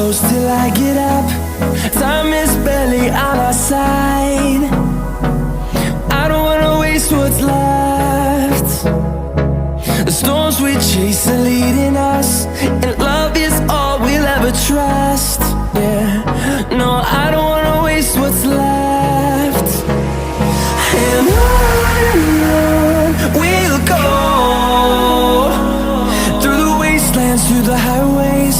close till I get up. Time is barely on our side. I don't wanna waste what's left. The storms we chase are leading us, and love is all we'll ever trust. Yeah, no, I don't wanna waste what's left. And on we'll go, through the wastelands, through the highways,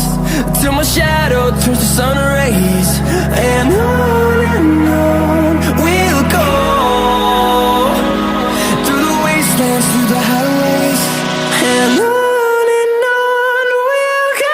till my shadow turns to sun rays. And on we'll go, through the wastelands, through the highways, and on we'll go.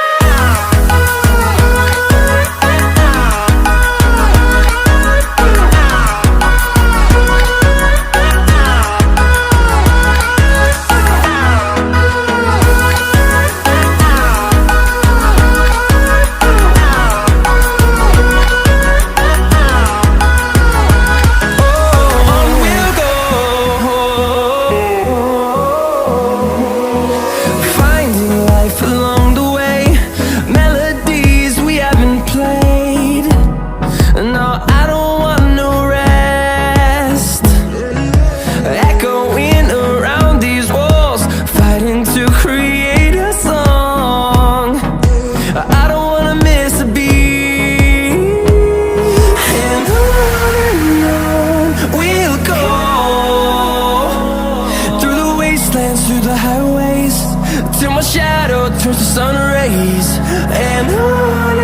Through the highways, till my shadow turns to sun rays. And on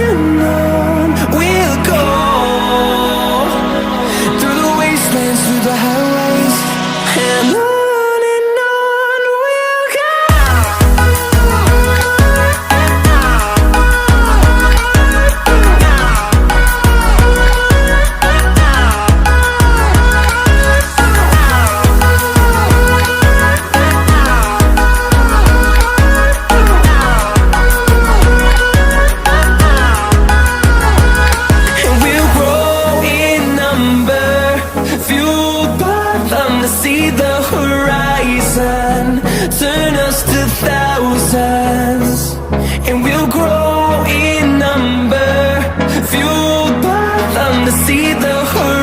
we'll go, through the wastelands, through the highways, and on we'll go. See the horizon, turn us to thousands, and we'll grow in number, fueled by them to see the horizon.